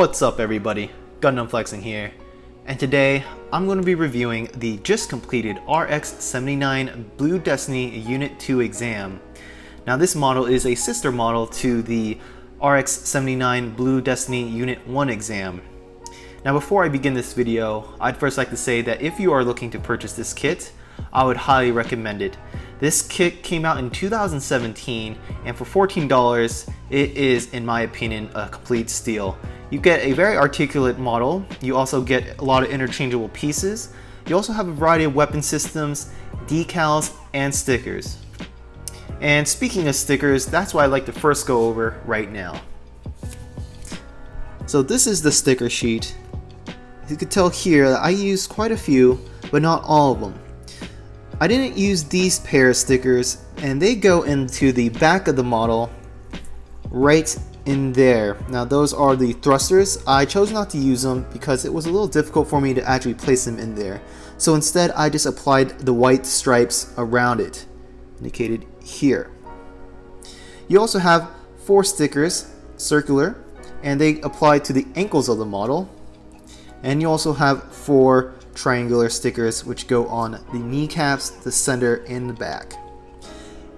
What's up everybody, Gundam Flexing here, and today I'm going to be reviewing the just completed RX-79 Blue Destiny Unit 2 exam. Now this model is a sister model to the RX-79 Blue Destiny Unit 1 exam. Now before I begin this video, I'd first like to say that if you are looking to purchase this kit, I would highly recommend it. This kit came out in 2017 and for $14 it is, in my opinion, a complete steal. You get a very articulate model, you also get a lot of interchangeable pieces, you also have a variety of weapon systems, decals, and stickers. And speaking of stickers, that's what I'd like to first go over right now. So this is the sticker sheet. You can tell here that I used quite a few, but not all of them. I didn't use these pair of stickers, and they go into the back of the model right in there. Now those are the thrusters. I chose not to use them because it was a little difficult for me to actually place them in there. So instead I just applied the white stripes around it, indicated here. You also have 4 stickers, circular, and they apply to the ankles of the model. And you also have 4 triangular stickers which go on the kneecaps, the center, and the back.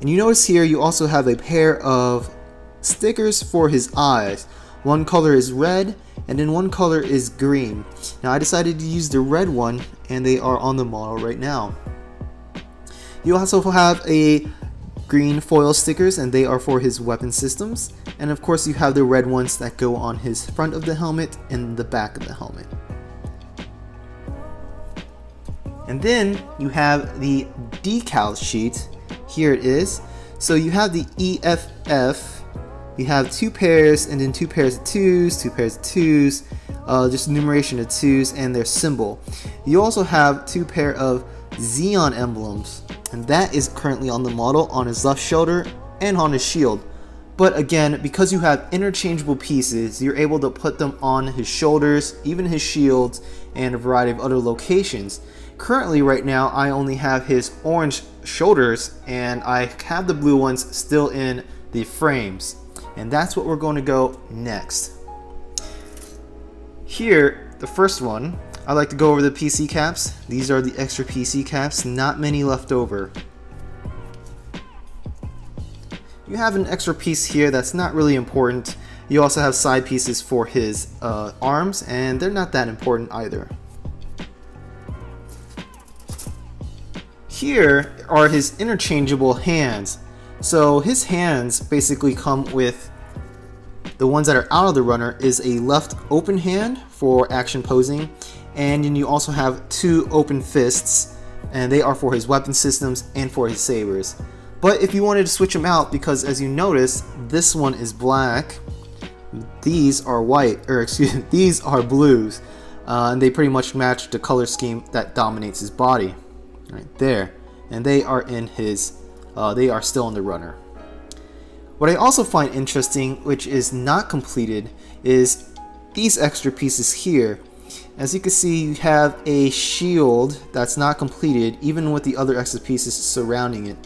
And you notice here you also have a pair of stickers for his eyes. One color is red and then one color is green. Now I decided to use the red one and they are on the model right now. You also have a green foil stickers and they are for his weapon systems. And of course you have the red ones that go on his front of the helmet and the back of the helmet. And then you have the decal sheet. Here it is. So you have the EFF. You have 2 pairs and then 2 pairs of 2s, 2 pairs of 2s, just numeration of 2s and their symbol. You also have 2 pair of Zeon emblems, and that is currently on the model on his left shoulder and on his shield. But again, because you have interchangeable pieces, you're able to put them on his shoulders, even his shields, and a variety of other locations. Currently right now I only have his orange shoulders and I have the blue ones still in the frames. And that's what we're going to go next. Here, the first one, I like to go over the PC caps. These are the extra PC caps, not many left over. You have an extra piece here that's not really important. You also have side pieces for his arms, and they're not that important either. Here are his interchangeable hands. So his hands basically come with, the ones that are out of the runner is a left open hand for action posing, and then you also have 2 open fists, and they are for his weapon systems and for his sabers. But if you wanted to switch them out, because as you notice, this one is black, these are white, or excuse me, these are blues, and they pretty much match the color scheme that dominates his body, right there, and they are in his. They are still in the runner. What I also find interesting, which is not completed, is these extra pieces here. As you can see, you have a shield that's not completed, even with the other extra pieces surrounding it.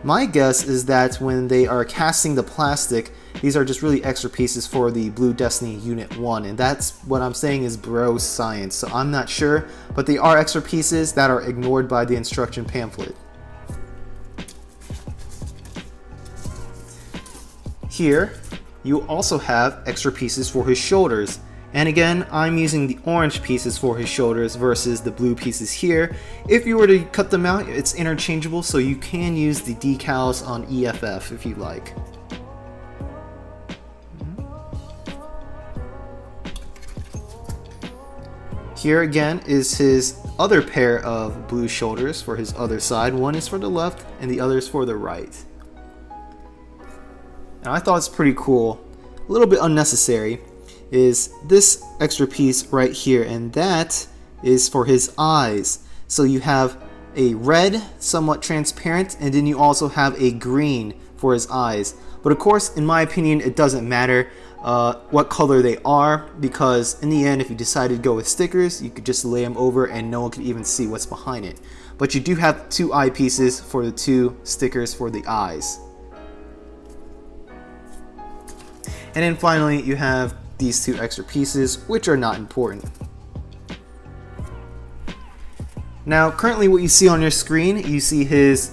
My guess is that when they are casting the plastic, these are just really extra pieces for the Blue Destiny Unit 1, and that's what I'm saying is bro science, so I'm not sure, but they are extra pieces that are ignored by the instruction pamphlet. Here, you also have extra pieces for his shoulders. And again, I'm using the orange pieces for his shoulders versus the blue pieces here. If you were to cut them out, it's interchangeable, so you can use the decals on EFF if you like. Here again is his other pair of blue shoulders for his other side. One is for the left and the other is for the right. And I thought it's pretty cool, a little bit unnecessary, is this extra piece right here, and that is for his eyes. So you have a red, somewhat transparent, and then you also have a green for his eyes. But of course, in my opinion, it doesn't matter what color they are, because in the end, if you decided to go with stickers, you could just lay them over and no one could even see what's behind it. But you do have 2 eyepieces for the 2 stickers for the eyes. And then finally, you have these two extra pieces, which are not important. Now, currently what you see on your screen, you see his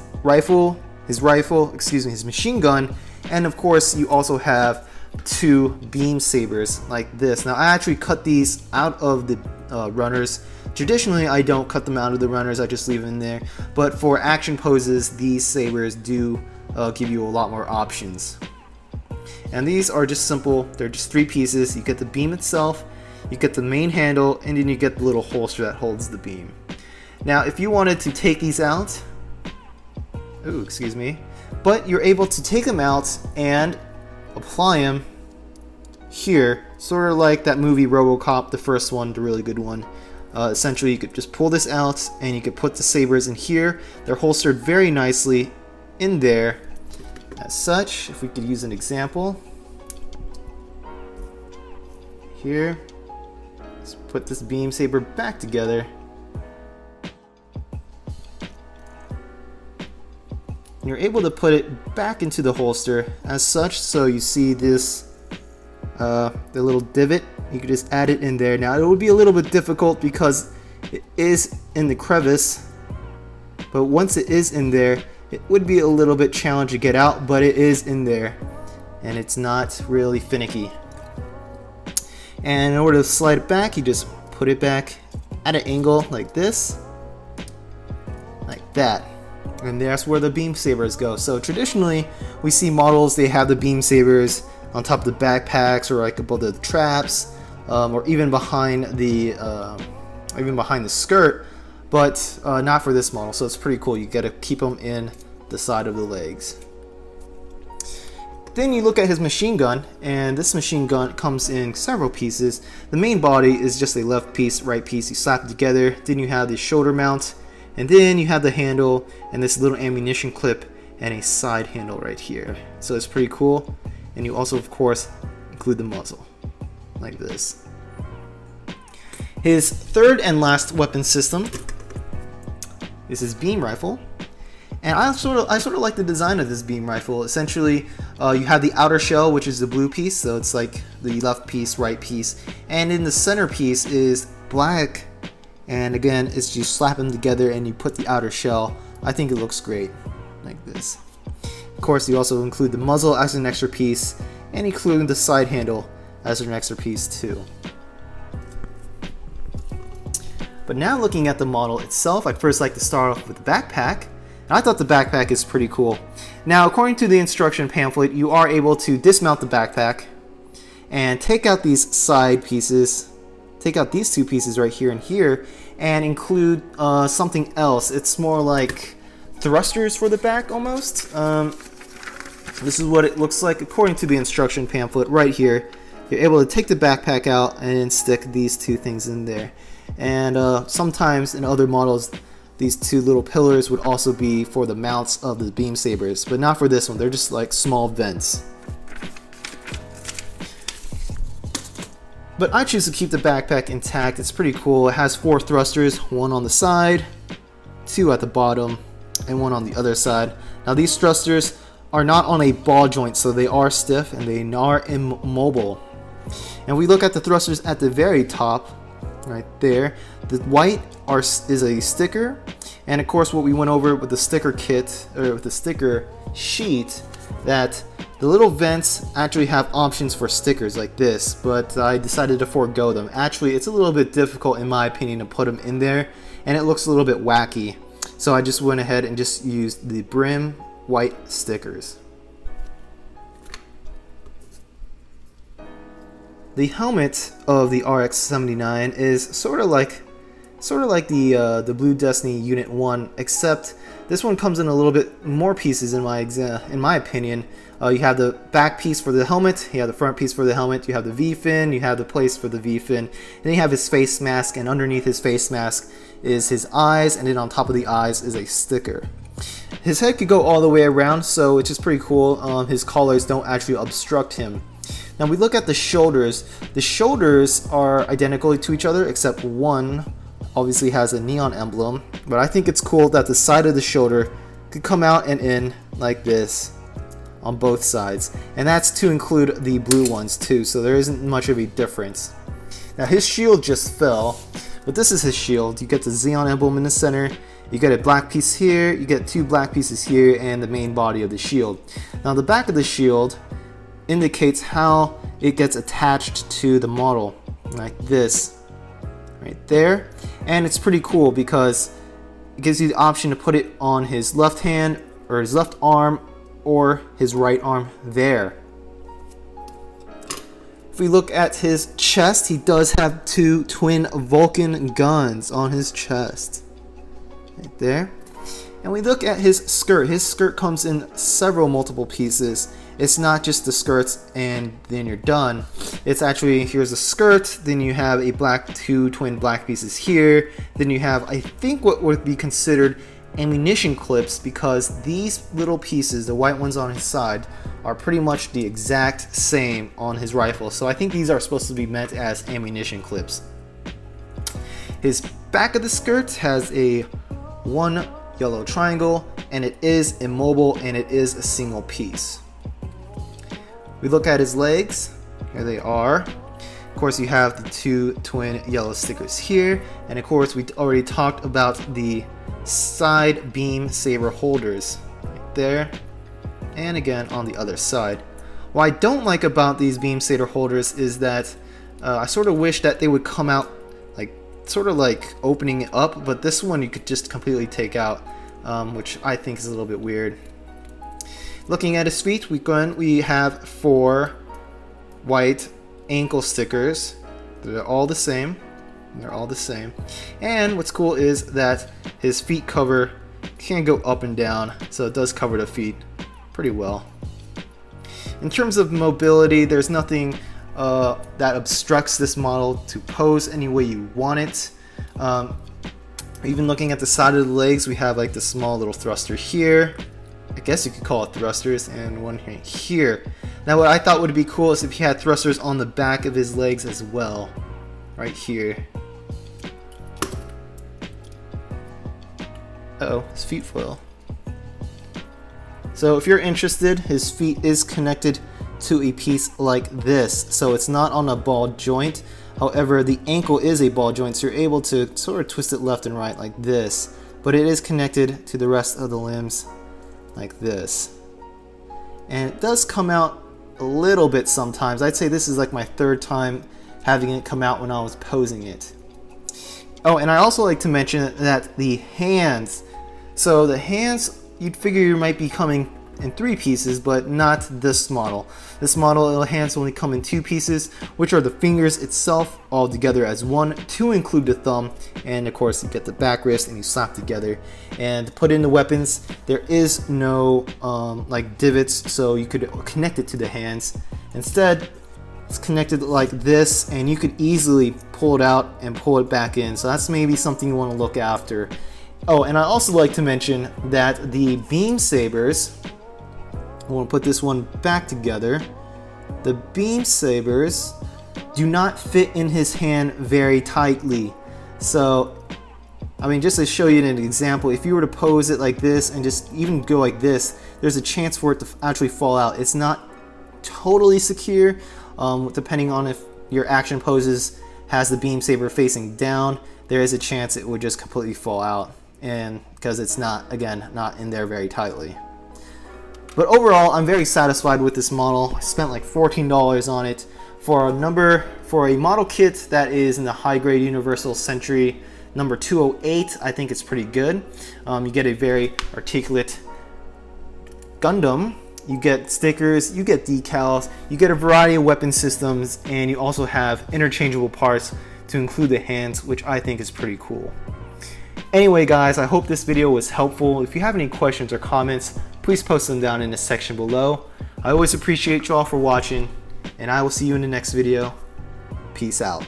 machine gun, and of course you also have two beam sabers like this. Now I actually cut these out of the runners. Traditionally I don't cut them out of the runners, I just leave them in there, but for action poses these sabers do give you a lot more options. And these are just simple, they're just three pieces. You get the beam itself, you get the main handle, and then you get the little holster that holds the beam. Now if you wanted to take these out, but you're able to take them out and apply them here, sort of like that movie RoboCop, the first one, the really good one. Essentially you could just pull this out and you could put the sabers in here. They're holstered very nicely in there as such. If we could use an example here, let's put this beam saber back together. You're able to put it back into the holster as such, so you see this the little divot, you could just add it in there. Now it would be a little bit difficult because it is in the crevice, but once it is in there it would be a little bit challenging to get out, but it is in there and it's not really finicky. And in order to slide it back, you just put it back at an angle like this, like that. And that's where the beam sabers go. So traditionally we see models, they have the beam sabers on top of the backpacks or like above the traps, or even behind the skirt, but not for this model. So it's pretty cool. You got to keep them in the side of the legs. Then you look at his machine gun, and this machine gun comes in several pieces. The main body is just a left piece, right piece. You slap it together. Then you have the shoulder mount, and then you have the handle and this little ammunition clip and a side handle right here. So it's pretty cool. And you also, of course, include the muzzle like this. His third and last weapon system is his beam rifle. And I sort of like the design of this beam rifle. Essentially, you have the outer shell, which is the blue piece, so it's like the left piece, right piece, and in the center piece is black. And again, it's you slap them together and you put the outer shell. I think it looks great, like this. Of course, you also include the muzzle as an extra piece, and including the side handle as an extra piece too. But now looking at the model itself, I'd first like to start off with the backpack. And I thought the backpack is pretty cool. Now, according to the instruction pamphlet, you are able to dismount the backpack and take out these side pieces. Take out these two pieces right here and here, and include something else. It's more like thrusters for the back almost. This is what it looks like according to the instruction pamphlet right here. You're able to take the backpack out and stick these two things in there. And sometimes in other models, these two little pillars would also be for the mounts of the beam sabers, but not for this one. They're just like small vents. But I choose to keep the backpack intact. It's pretty cool. It has 4 thrusters, 1 on the side, 2 at the bottom, and 1 on the other side. Now these thrusters are not on a ball joint, so they are stiff and they are immobile. And we look at the thrusters at the very top, right there. The white is a sticker, and of course what we went over with the sticker kit, or with the sticker sheet, that the little vents actually have options for stickers like this, but I decided to forego them. Actually, it's a little bit difficult in my opinion to put them in there, and it looks a little bit wacky. So I just went ahead and just used the brim white stickers. The helmet of the RX-79 is sort of like the Blue Destiny Unit 1, except this one comes in a little bit more pieces in my opinion. You have the back piece for the helmet, you have the front piece for the helmet, you have the V-fin, you have the place for the V-fin, then you have his face mask, and underneath his face mask is his eyes, and then on top of the eyes is a sticker. His head could go all the way around, so it's just pretty cool. His collars don't actually obstruct him. Now we look at the shoulders. The shoulders are identical to each other, except one obviously has a neon emblem, but I think it's cool that the side of the shoulder could come out and in like this, on both sides, and that's to include the blue ones too, so there isn't much of a difference. Now his shield just fell, but this is his shield. You get the Zeon emblem in the center, you get a black piece here, you get 2 black pieces here, and the main body of the shield. Now the back of the shield indicates how it gets attached to the model, like this, right there. And it's pretty cool because it gives you the option to put it on his left hand, or his left arm, or his right arm there. If we look at his chest, he does have 2 twin Vulcan guns on his chest, right there. And we look at his skirt comes in several multiple pieces. It's not just the skirts and then you're done. It's actually, here's a skirt, then you have a 2 twin black pieces here, then you have, I think, what would be considered ammunition clips, because these little pieces, the white ones on his side, are pretty much the exact same on his rifle. So I think these are supposed to be meant as ammunition clips. His back of the skirt has a 1 yellow triangle, and it is immobile, and it is a single piece. We look at his legs, here they are. Of course, you have the 2 twin yellow stickers here, and of course we already talked about the side beam saber holders right there, and again on the other side. What I don't like about these beam saber holders is that I sort of wish that they would come out like sort of like opening it up, but this one you could just completely take out, which I think is a little bit weird. Looking at his feet, we have 4 white ankle stickers. They're all the same. And what's cool is that his feet cover can go up and down, so it does cover the feet pretty well. In terms of mobility, there's nothing that obstructs this model to pose any way you want it. Even looking at the side of the legs, we have like the small little thruster here. I guess you could call it thrusters, and one right here. Now what I thought would be cool is if he had thrusters on the back of his legs as well, right here. Uh-oh, his feet fell. So if you're interested, his feet is connected to a piece like this, so it's not on a ball joint. However, the ankle is a ball joint, so you're able to sort of twist it left and right like this, but it is connected to the rest of the limbs like this. And it does come out a little bit sometimes. I'd say this is like my 3rd time having it come out when I was posing it. Oh, and I also like to mention that the hands, so the hands, you'd figure you might be coming in 3 pieces, but not this model. This model, the hands only come in 2 pieces, which are the fingers itself all together as one, to include the thumb, and of course you get the back wrist and you slap together. And to put in the weapons, there is no like divots, so you could connect it to the hands. Instead, it's connected like this, and you could easily pull it out and pull it back in, so that's maybe something you want to look after. Oh, and I also like to mention that the beam sabers, I want to put this one back together. The beam sabers do not fit in his hand very tightly. So, I mean, just to show you an example, if you were to pose it like this and just even go like this, there's a chance for it to actually fall out. It's not totally secure, depending on if your action poses has the beam saber facing down, there is a chance it would just completely fall out, and because it's not, again, not in there very tightly. But overall, I'm very satisfied with this model. I spent like $14 on it for a model kit that is in the high grade Universal Century number 208. I think it's pretty good. You get a very articulate Gundam. You get stickers, you get decals, you get a variety of weapon systems, and you also have interchangeable parts to include the hands, which I think is pretty cool. Anyway guys, I hope this video was helpful. If you have any questions or comments, please post them down in the section below. I always appreciate you all for watching, and I will see you in the next video. Peace out.